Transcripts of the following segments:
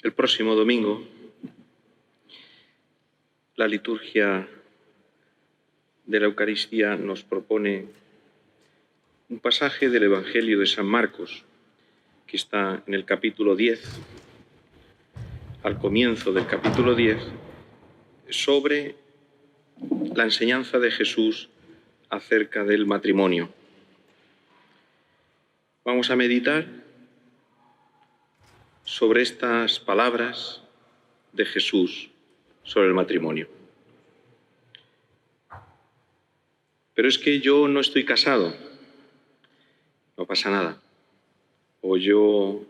El próximo domingo, la liturgia de la Eucaristía nos propone un pasaje del Evangelio de San Marcos, que está en el capítulo 10, al comienzo del capítulo 10, sobre la enseñanza de Jesús acerca del matrimonio. Vamos a meditar sobre estas palabras de Jesús sobre el matrimonio. Pero es que yo no estoy casado, no pasa nada. O yo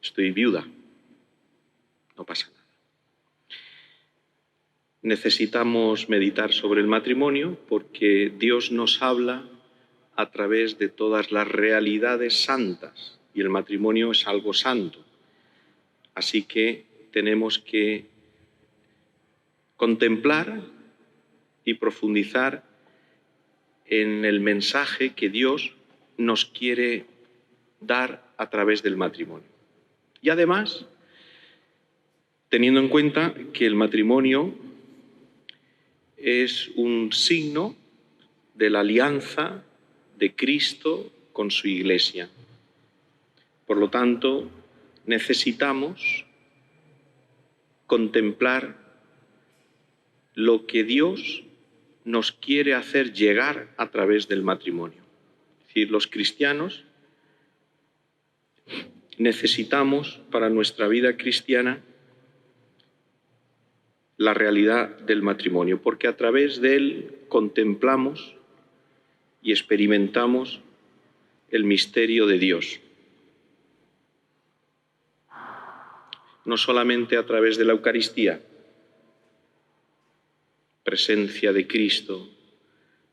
estoy viuda, no pasa nada. Necesitamos meditar sobre el matrimonio porque Dios nos habla a través de todas las realidades santas y el matrimonio es algo santo. Así que tenemos que contemplar y profundizar en el mensaje que Dios nos quiere dar a través del matrimonio. Y además, teniendo en cuenta que el matrimonio es un signo de la alianza de Cristo con su Iglesia. Por lo tanto, necesitamos contemplar lo que Dios nos quiere hacer llegar a través del matrimonio. Es decir, los cristianos necesitamos para nuestra vida cristiana la realidad del matrimonio, porque a través de él contemplamos y experimentamos el misterio de Dios. No solamente a través de la Eucaristía, presencia de Cristo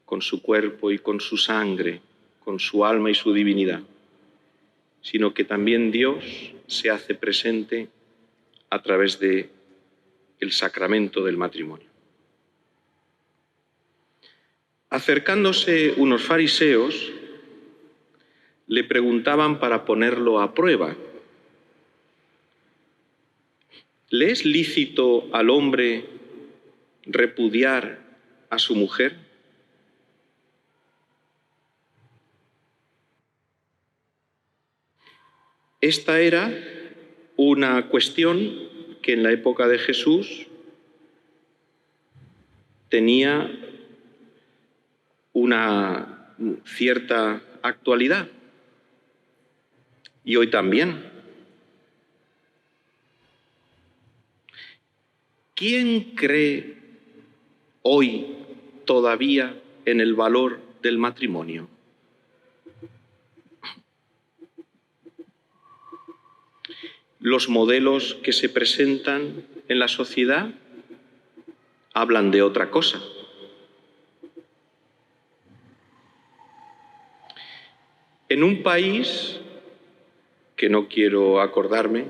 con su cuerpo y con su sangre, con su alma y su divinidad, sino que también Dios se hace presente a través de el sacramento del matrimonio. Acercándose unos fariseos, le preguntaban para ponerlo a prueba: ¿le es lícito al hombre repudiar a su mujer? Esta era una cuestión que en la época de Jesús tenía una cierta actualidad, y hoy también. ¿Quién cree hoy todavía en el valor del matrimonio? Los modelos que se presentan en la sociedad hablan de otra cosa. En un país que no quiero acordarme,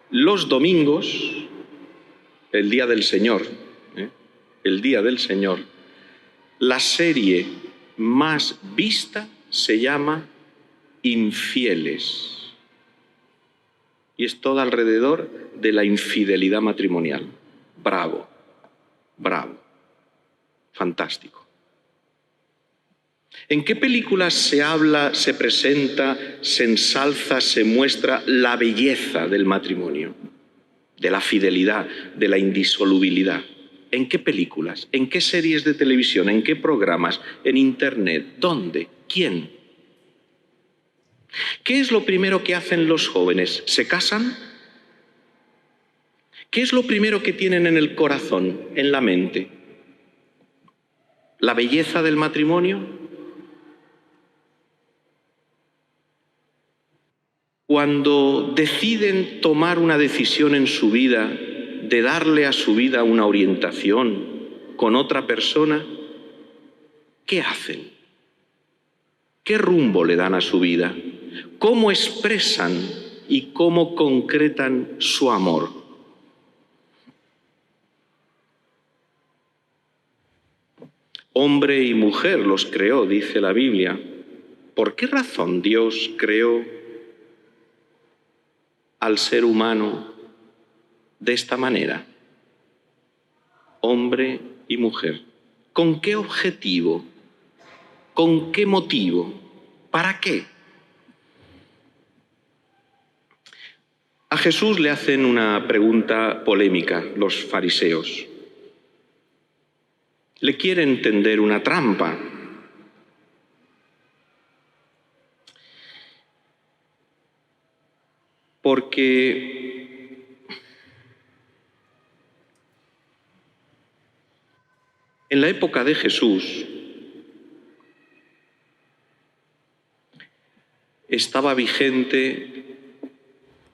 los domingos, el Día del Señor, el Día del Señor, la serie más vista se llama Infieles. Y es todo alrededor de la infidelidad matrimonial. Bravo, bravo, fantástico. ¿En qué películas se habla, se presenta, se ensalza, se muestra la belleza del matrimonio, de la fidelidad, de la indisolubilidad? ¿En qué películas? ¿En qué series de televisión? ¿En qué programas? ¿En internet? ¿Dónde? ¿Quién? ¿Qué es lo primero que hacen los jóvenes? ¿Se casan? ¿Qué es lo primero que tienen en el corazón, en la mente? ¿La belleza del matrimonio? Cuando deciden tomar una decisión en su vida, de darle a su vida una orientación con otra persona, ¿qué hacen? ¿Qué rumbo le dan a su vida? ¿Cómo expresan y cómo concretan su amor? Hombre y mujer los creó, dice la Biblia. ¿Por qué razón Dios creó al ser humano de esta manera, hombre y mujer. ¿Con qué objetivo? ¿Con qué motivo? ¿Para qué? A Jesús le hacen una pregunta polémica los fariseos. Le quieren tender una trampa. Porque en la época de Jesús estaba vigente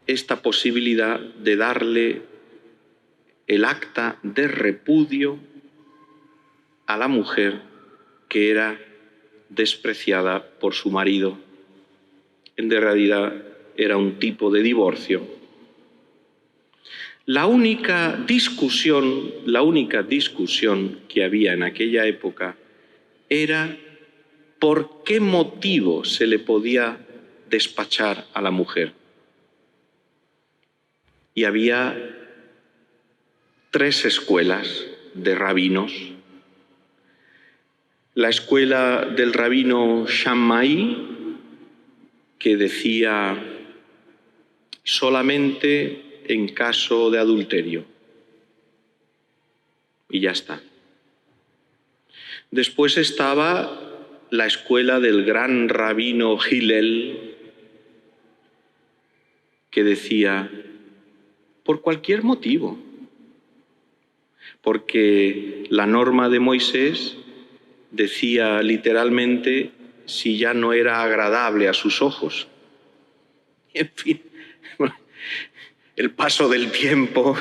esta posibilidad de darle el acta de repudio a la mujer que era despreciada por su marido. En realidad era un tipo de divorcio. La única discusión que había en aquella época era por qué motivo se le podía despachar a la mujer. Y había 3 escuelas de rabinos. La escuela del rabino Shammai, que decía solamente en caso de adulterio. Y ya está. Después estaba la escuela del gran rabino Hillel, que decía, por cualquier motivo, porque la norma de Moisés decía literalmente si ya no era agradable a sus ojos. Y en fin, el paso del tiempo,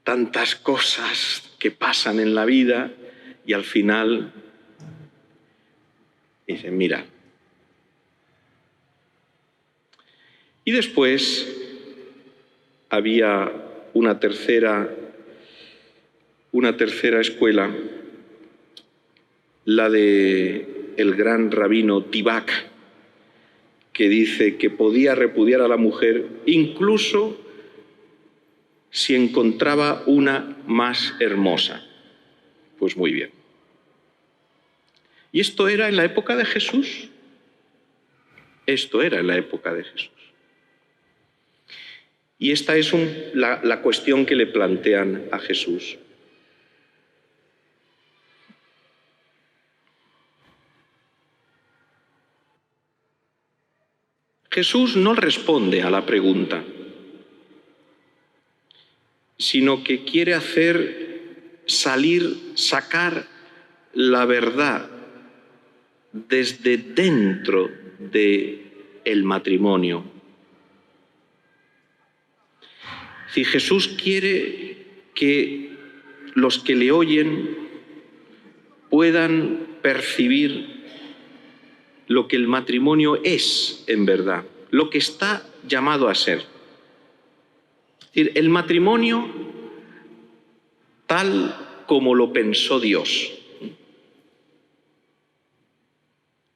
tantas cosas que pasan en la vida y al final dicen, mira. Y después había una tercera escuela, la de el gran rabino Tibac, que dice que podía repudiar a la mujer incluso si encontraba una más hermosa. Pues muy bien. ¿Y esto era en la época de Jesús? Esto era en la época de Jesús. Y esta es la cuestión que le plantean a Jesús. Jesús no responde a la pregunta, sino que quiere sacar la verdad desde dentro del matrimonio. Si Jesús quiere que los que le oyen puedan percibir lo que el matrimonio es en verdad, lo que está llamado a ser. Es decir, el matrimonio tal como lo pensó Dios,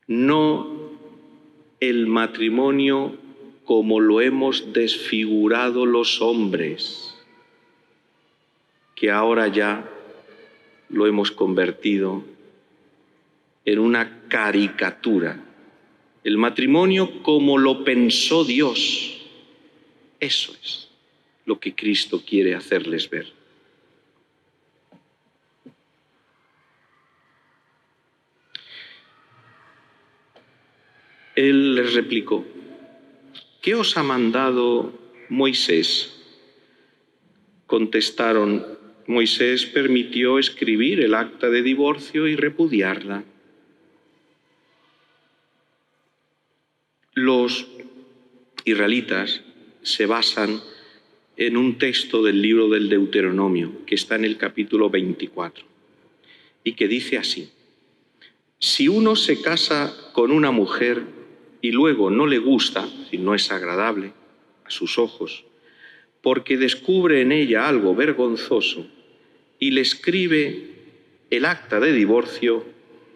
no el matrimonio como lo hemos desfigurado los hombres, que ahora ya lo hemos convertido en una caricatura. El matrimonio como lo pensó Dios, eso es lo que Cristo quiere hacerles ver. Él les replicó, ¿qué os ha mandado Moisés? Contestaron, Moisés permitió escribir el acta de divorcio y repudiarla. Los israelitas se basan en un texto del libro del Deuteronomio, que está en el capítulo 24, y que dice así, si uno se casa con una mujer y luego no le gusta, si no es agradable a sus ojos, porque descubre en ella algo vergonzoso y le escribe el acta de divorcio,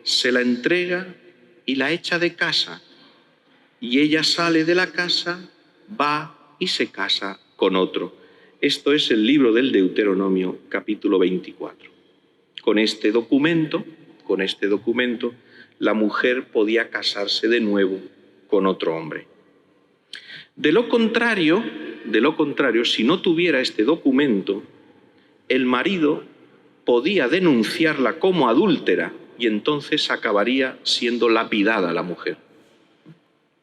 se la entrega y la echa de casa, y ella sale de la casa va y se casa con otro. Esto es el libro del Deuteronomio, capítulo 24. Con este documento, la mujer podía casarse de nuevo con otro hombre. De lo contrario, si no tuviera este documento, el marido podía denunciarla como adúltera y entonces acabaría siendo lapidada la mujer,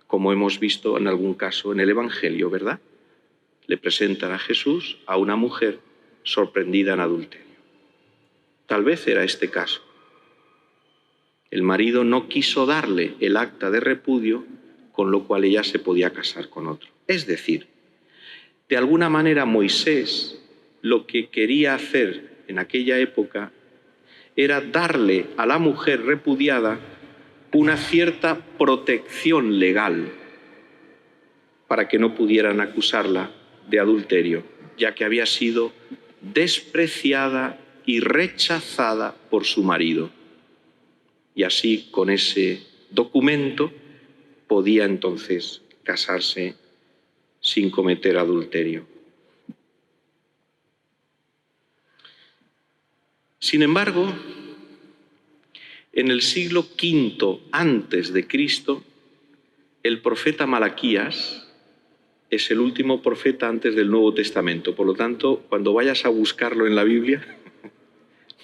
como hemos visto en algún caso en el Evangelio, ¿verdad? Le presentan a Jesús a una mujer sorprendida en adulterio. Tal vez era este caso. El marido no quiso darle el acta de repudio, con lo cual ella se podía casar con otro. Es decir, de alguna manera Moisés lo que quería hacer en aquella época era darle a la mujer repudiada una cierta protección legal para que no pudieran acusarla de adulterio, ya que había sido despreciada y rechazada por su marido. Y así, con ese documento, podía entonces casarse sin cometer adulterio. Sin embargo, en el siglo V antes de Cristo, el profeta Malaquías es el último profeta antes del Nuevo Testamento. Por lo tanto, cuando vayas a buscarlo en la Biblia,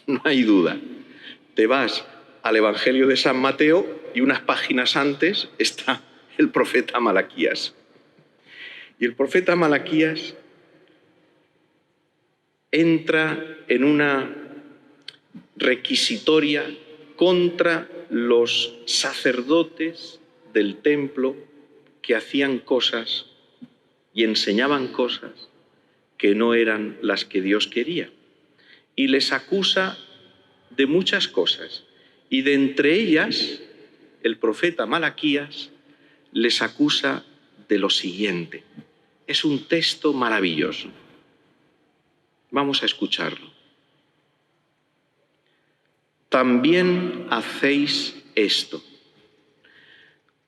no hay duda. Te vas al Evangelio de San Mateo y unas páginas antes está el profeta Malaquías. Y el profeta Malaquías entra en una requisitoria contra los sacerdotes del templo que hacían cosas y enseñaban cosas que no eran las que Dios quería. Y les acusa de muchas cosas. Y de entre ellas, el profeta Malaquías les acusa de lo siguiente. Es un texto maravilloso. Vamos a escucharlo. También hacéis esto.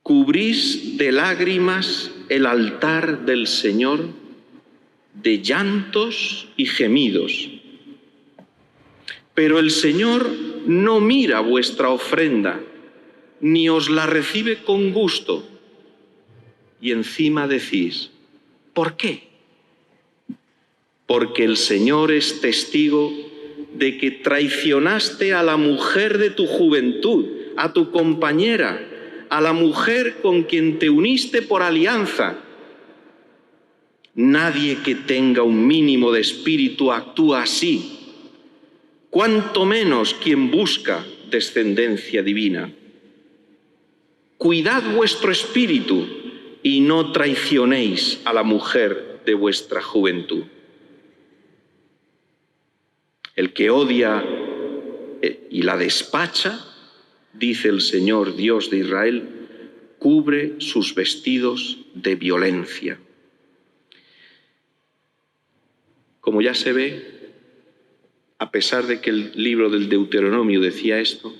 Cubrís de lágrimas el altar del Señor, de llantos y gemidos. Pero el Señor no mira vuestra ofrenda, ni os la recibe con gusto. Y encima decís, ¿por qué? Porque el Señor es testigo de que traicionaste a la mujer de tu juventud, a tu compañera, a la mujer con quien te uniste por alianza. Nadie que tenga un mínimo de espíritu actúa así, cuanto menos quien busca descendencia divina. Cuidad vuestro espíritu y no traicionéis a la mujer de vuestra juventud. El que odia y la despacha, dice el Señor Dios de Israel, cubre sus vestidos de violencia. Como ya se ve, a pesar de que el libro del Deuteronomio decía esto,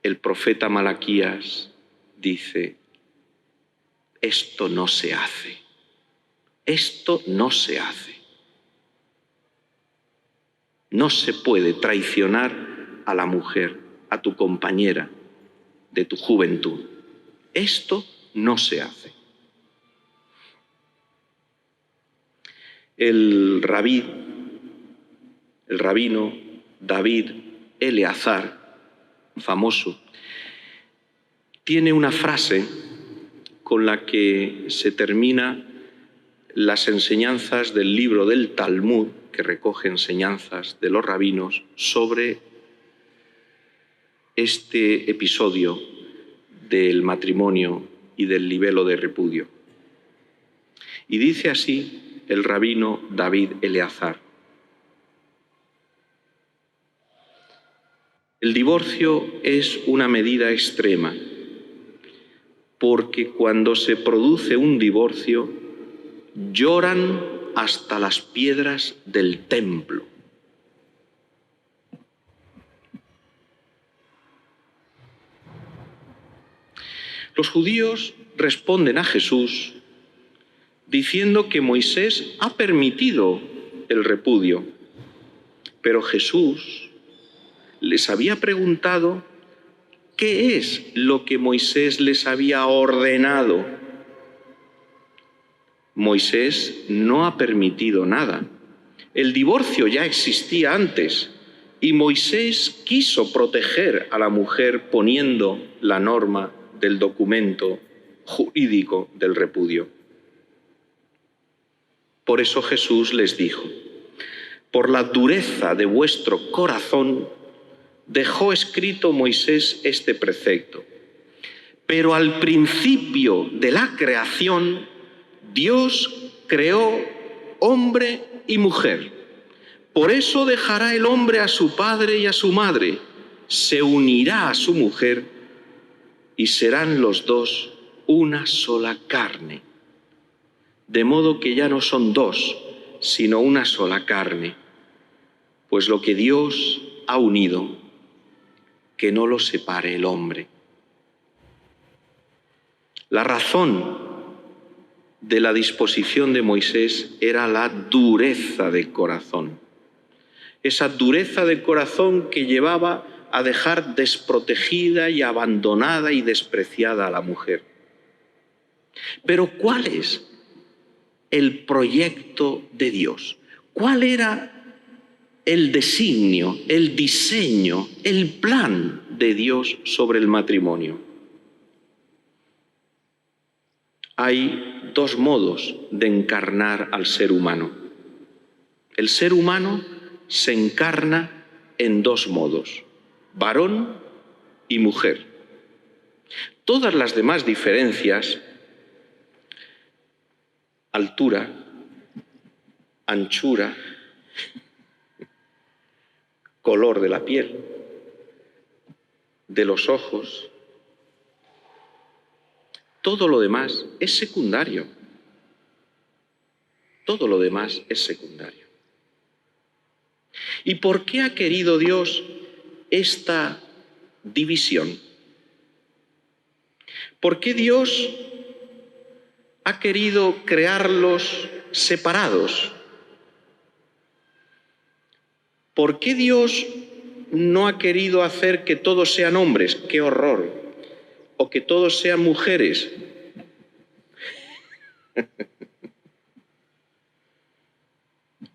el profeta Malaquías dice, esto no se hace, esto no se hace. No se puede traicionar a la mujer, a tu compañera de tu juventud. Esto no se hace. El rabino David Eleazar, famoso, tiene una frase con la que se termina las enseñanzas del libro del Talmud, que recoge enseñanzas de los rabinos sobre este episodio del matrimonio y del libelo de repudio. Y dice así el rabino David Eleazar: el divorcio es una medida extrema, porque cuando se produce un divorcio, lloran hasta las piedras del templo. Los judíos responden a Jesús diciendo que Moisés ha permitido el repudio. Pero Jesús les había preguntado qué es lo que Moisés les había ordenado. Moisés no ha permitido nada. El divorcio ya existía antes y Moisés quiso proteger a la mujer poniendo la norma del documento jurídico del repudio. Por eso Jesús les dijo: por la dureza de vuestro corazón dejó escrito Moisés este precepto. Pero al principio de la creación, Dios creó hombre y mujer. Por eso dejará el hombre a su padre y a su madre, se unirá a su mujer y serán los dos una sola carne. De modo que ya no son dos, sino una sola carne. Pues lo que Dios ha unido, que no lo separe el hombre. La razón de la disposición de Moisés era la dureza de corazón. Esa dureza de corazón que llevaba a dejar desprotegida y abandonada y despreciada a la mujer. Pero ¿cuál es el proyecto de Dios? ¿Cuál era el designio, el diseño, el plan de Dios sobre el matrimonio? Hay dos modos de encarnar al ser humano. El ser humano se encarna en dos modos: varón y mujer. Todas las demás diferencias, altura, anchura, color de la piel, de los ojos, todo lo demás es secundario. Todo lo demás es secundario. ¿Y por qué ha querido Dios esta división? ¿Por qué Dios ha querido crearlos separados? ¿Por qué Dios no ha querido hacer que todos sean hombres? ¡Qué horror! ¿O que todos sean mujeres?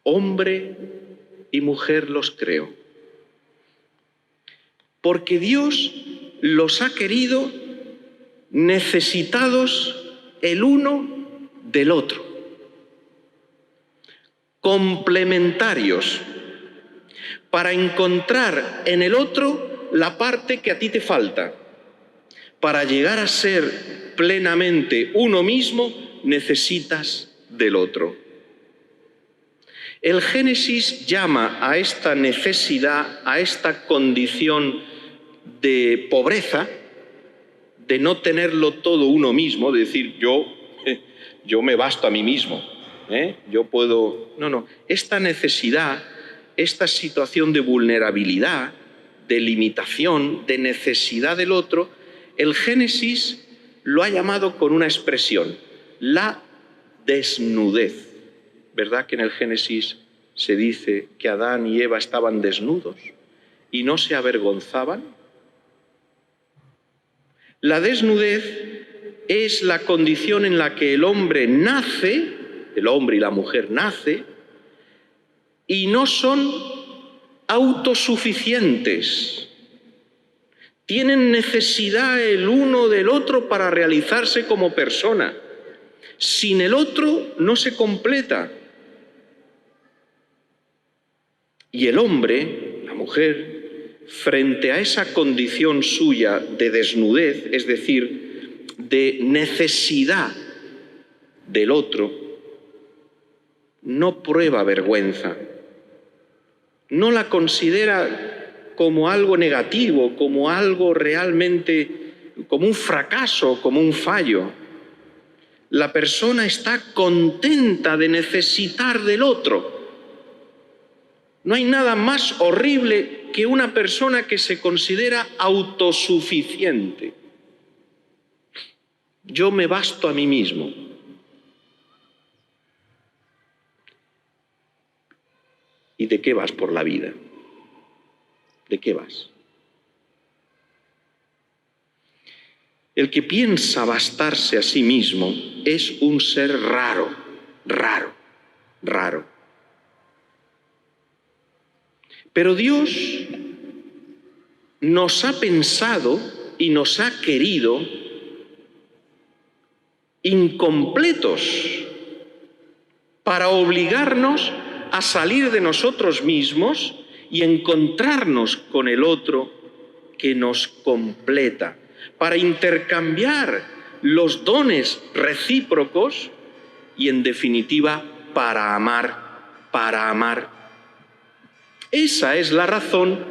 Hombre y mujer los creó. Porque Dios los ha querido necesitados el uno del otro, complementarios, para encontrar en el otro la parte que a ti te falta. Para llegar a ser plenamente uno mismo, necesitas del otro. El Génesis llama a esta necesidad, a esta condición de pobreza, de no tenerlo todo uno mismo, de decir yo me basto a mí mismo, yo puedo... No, esta necesidad, esta situación de vulnerabilidad, de limitación, de necesidad del otro, el Génesis lo ha llamado con una expresión: la desnudez. ¿Verdad que en el Génesis se dice que Adán y Eva estaban desnudos y no se avergonzaban? La desnudez es la condición en la que el hombre nace, el hombre y la mujer nace, y no son autosuficientes. Tienen necesidad el uno del otro para realizarse como persona. Sin el otro no se completa. Y el hombre, la mujer, frente a esa condición suya de desnudez, es decir, de necesidad del otro, no prueba vergüenza, no la considera como algo negativo, como algo realmente, como un fracaso, como un fallo. La persona está contenta de necesitar del otro. No hay nada más horrible que una persona que se considera autosuficiente. Yo me basto a mí mismo. ¿de qué vas por la vida? ¿De qué vas? El que piensa bastarse a sí mismo es un ser raro, raro, raro. Pero Dios nos ha pensado y nos ha querido incompletos para obligarnos a salir de nosotros mismos y encontrarnos con el otro que nos completa, para intercambiar los dones recíprocos y, en definitiva, para amar, para amar. Esa es la razón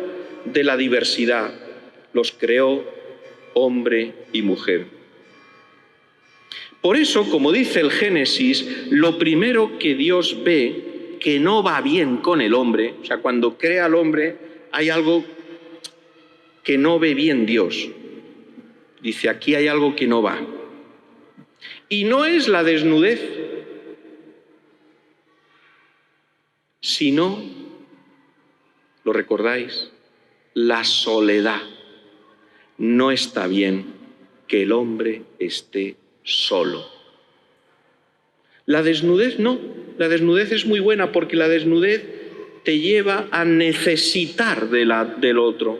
de la diversidad. Los creó hombre y mujer. Por eso, como dice el Génesis, lo primero que Dios ve que no va bien con el hombre, o sea, cuando crea al hombre hay algo que no ve bien Dios. Dice, aquí hay algo que no va. Y no es la desnudez, sino, ¿lo recordáis? La soledad. No está bien que el hombre esté solo. La desnudez no, la desnudez es muy buena porque la desnudez te lleva a necesitar del otro,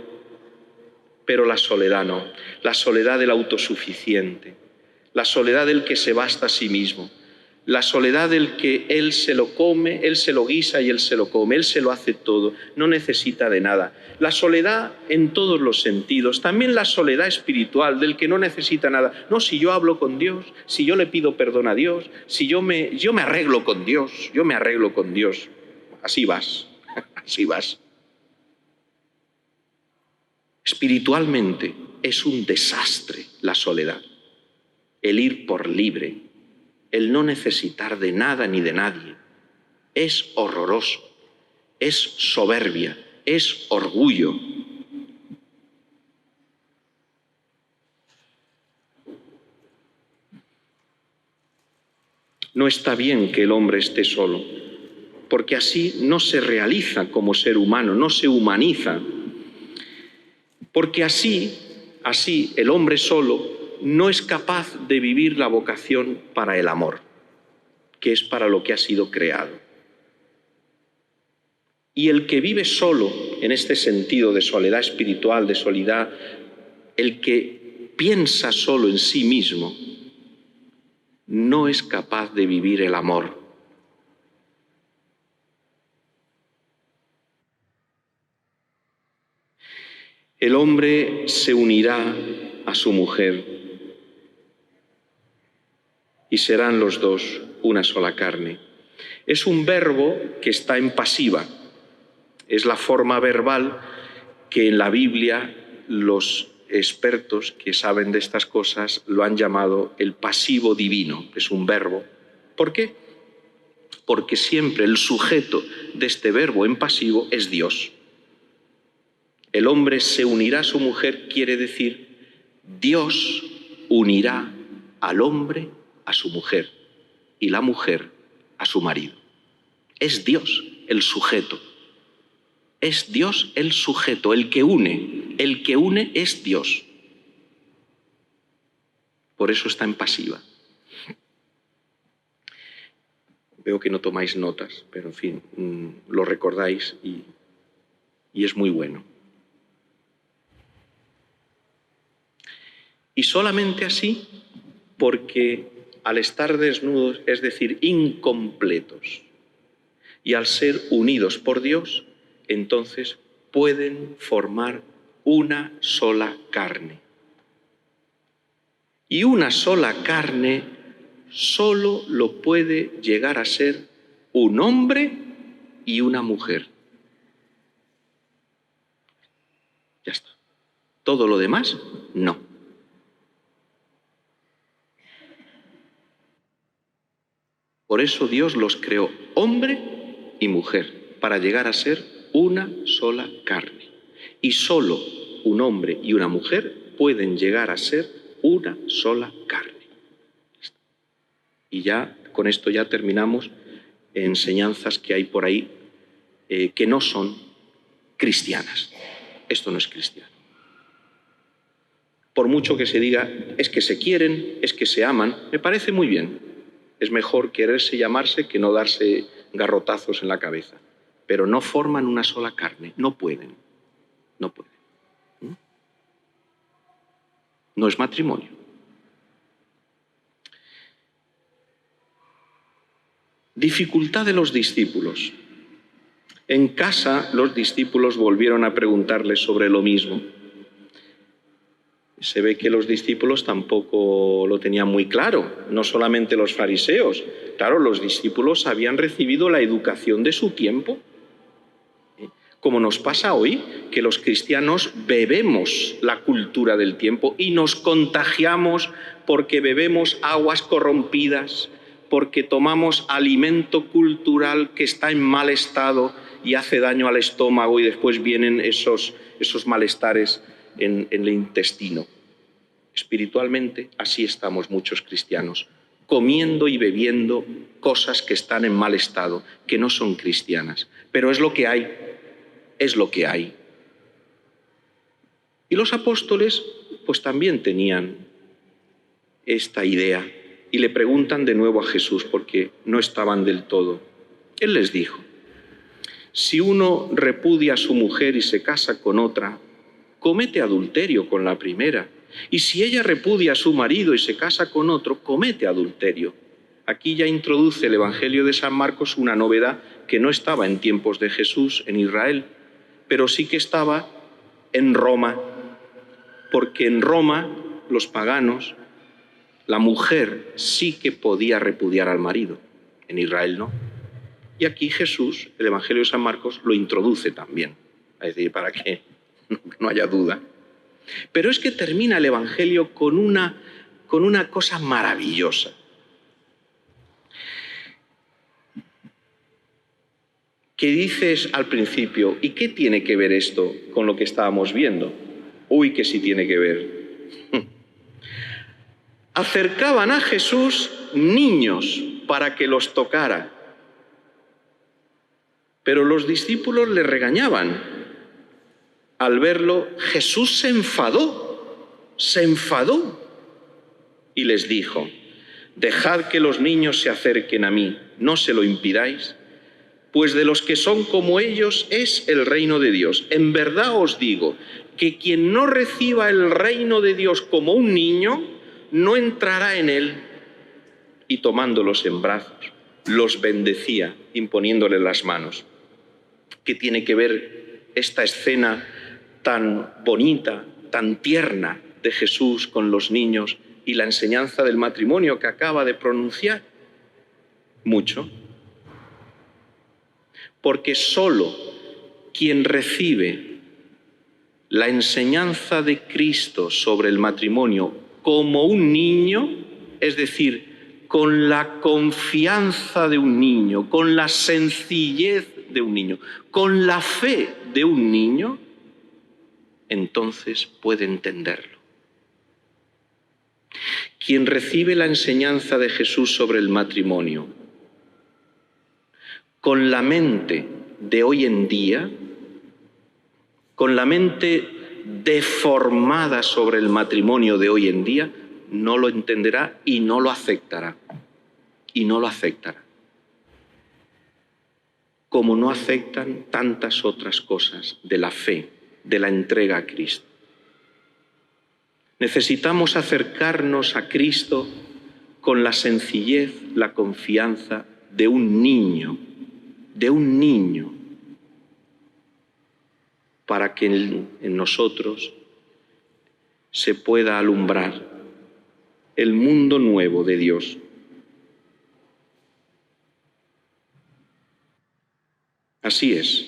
pero la soledad no, la soledad del autosuficiente, la soledad del que se basta a sí mismo, la soledad del que él se lo come, él se lo guisa y él se lo come, él se lo hace todo, no necesita de nada. La soledad en todos los sentidos, también la soledad espiritual del que no necesita nada. No, si yo hablo con Dios, si yo le pido perdón a Dios, si yo me arreglo con Dios, yo me arreglo con Dios. Así vas, así vas. Espiritualmente es un desastre la soledad, el ir por libre, el no necesitar de nada ni de nadie. Es horroroso, es soberbia, es orgullo. No está bien que el hombre esté solo, porque así no se realiza como ser humano, no se humaniza. Porque así el hombre solo no es capaz de vivir la vocación para el amor, que es para lo que ha sido creado. Y el que vive solo, en este sentido de soledad espiritual, de soledad, el que piensa solo en sí mismo, no es capaz de vivir el amor. El hombre se unirá a su mujer y serán los dos una sola carne. Es un verbo que está en pasiva. Es la forma verbal que en la Biblia los expertos que saben de estas cosas lo han llamado el pasivo divino. Es un verbo. ¿Por qué? Porque siempre el sujeto de este verbo en pasivo es Dios. El hombre se unirá a su mujer quiere decir Dios unirá al hombre a su mujer y la mujer a su marido. Es Dios el sujeto. Es Dios el sujeto, el que une. El que une es Dios. Por eso está en pasiva. Veo que no tomáis notas, pero en fin, lo recordáis y es muy bueno. Y solamente así, porque al estar desnudos, es decir, incompletos, y al ser unidos por Dios, entonces pueden formar una sola carne. Y una sola carne solo lo puede llegar a ser un hombre y una mujer. Ya está. Todo lo demás, no. Por eso Dios los creó hombre y mujer, para llegar a ser una sola carne. Y solo un hombre y una mujer pueden llegar a ser una sola carne. Y ya, con esto ya terminamos enseñanzas que hay por ahí que no son cristianas. Esto no es cristiano. Por mucho que se diga, es que se quieren, es que se aman, me parece muy bien. Es mejor quererse y amarse que no darse garrotazos en la cabeza. Pero no forman una sola carne, no pueden. No pueden. No es matrimonio. Dificultad de los discípulos. En casa los discípulos volvieron a preguntarles sobre lo mismo. Se ve que los discípulos tampoco lo tenían muy claro, no solamente los fariseos. Claro, los discípulos habían recibido la educación de su tiempo. Como nos pasa hoy, que los cristianos bebemos la cultura del tiempo y nos contagiamos porque bebemos aguas corrompidas, porque tomamos alimento cultural que está en mal estado y hace daño al estómago y después vienen esos malestares en el intestino. Espiritualmente, así estamos muchos cristianos, comiendo y bebiendo cosas que están en mal estado, que no son cristianas. Pero es lo que hay, es lo que hay. Y los apóstoles, pues también tenían esta idea y le preguntan de nuevo a Jesús porque no estaban del todo. Él les dijo: si uno repudia a su mujer y se casa con otra, comete adulterio con la primera. Y si ella repudia a su marido y se casa con otro, comete adulterio. Aquí ya introduce el Evangelio de San Marcos una novedad que no estaba en tiempos de Jesús en Israel, pero sí que estaba en Roma, porque en Roma los paganos, la mujer sí que podía repudiar al marido, en Israel no. Y aquí Jesús, el Evangelio de San Marcos, lo introduce también, es decir, para que no haya duda. Pero es que termina el Evangelio con una cosa maravillosa. Que dices al principio, ¿y qué tiene que ver esto con lo que estábamos viendo? Uy, que sí tiene que ver. Acercaban a Jesús niños para que los tocara, pero los discípulos le regañaban. Al verlo, Jesús se enfadó y les dijo: dejad que los niños se acerquen a mí, no se lo impidáis, pues de los que son como ellos es el reino de Dios. En verdad os digo que quien no reciba el reino de Dios como un niño, no entrará en él. Y tomándolos en brazos, los bendecía, imponiéndole las manos. ¿Qué tiene que ver esta escena tan bonita, tan tierna de Jesús con los niños y la enseñanza del matrimonio que acaba de pronunciar? Mucho. Porque solo quien recibe la enseñanza de Cristo sobre el matrimonio como un niño, es decir, con la confianza de un niño, con la sencillez de un niño, con la fe de un niño, entonces puede entenderlo. Quien recibe la enseñanza de Jesús sobre el matrimonio con la mente de hoy en día, con la mente deformada sobre el matrimonio de hoy en día, no lo entenderá y no lo aceptará. Y no lo aceptará. Como no aceptan tantas otras cosas de la fe, de la entrega a Cristo. Necesitamos acercarnos a Cristo con la sencillez, la confianza de un niño, para que en nosotros se pueda alumbrar el mundo nuevo de Dios. Así es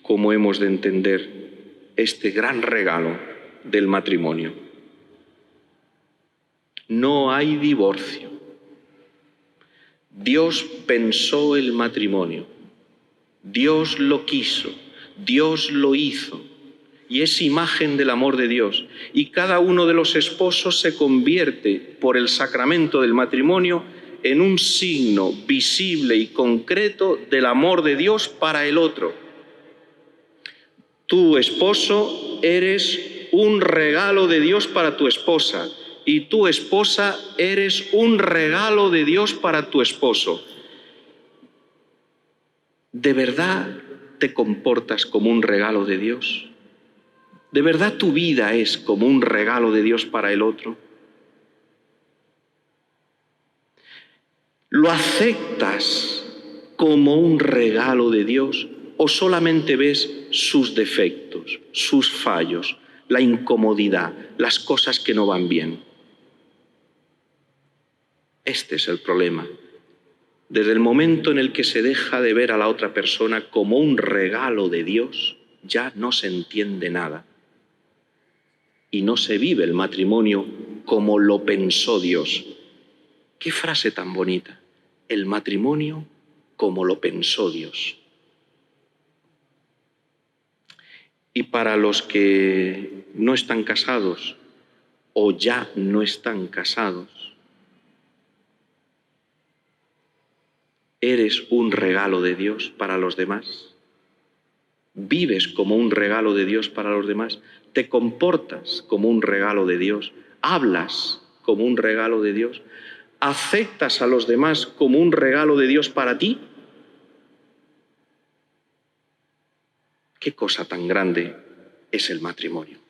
como hemos de entender este gran regalo del matrimonio. No hay divorcio. Dios pensó el matrimonio, Dios lo quiso, Dios lo hizo, y es imagen del amor de Dios. Y cada uno de los esposos se convierte por el sacramento del matrimonio en un signo visible y concreto del amor de Dios para el otro. Tu esposo eres un regalo de Dios para tu esposa y tu esposa eres un regalo de Dios para tu esposo. ¿De verdad te comportas como un regalo de Dios? ¿De verdad tu vida es como un regalo de Dios para el otro? ¿Lo aceptas como un regalo de Dios o solamente ves sus defectos, sus fallos, la incomodidad, las cosas que no van bien? Este es el problema. Desde el momento en el que se deja de ver a la otra persona como un regalo de Dios, ya no se entiende nada. Y no se vive el matrimonio como lo pensó Dios. ¡Qué frase tan bonita! El matrimonio como lo pensó Dios. Y para los que no están casados o ya no están casados, ¿eres un regalo de Dios para los demás? ¿Vives como un regalo de Dios para los demás? ¿Te comportas como un regalo de Dios? ¿Hablas como un regalo de Dios? ¿Aceptas a los demás como un regalo de Dios para ti? ¿Qué cosa tan grande es el matrimonio?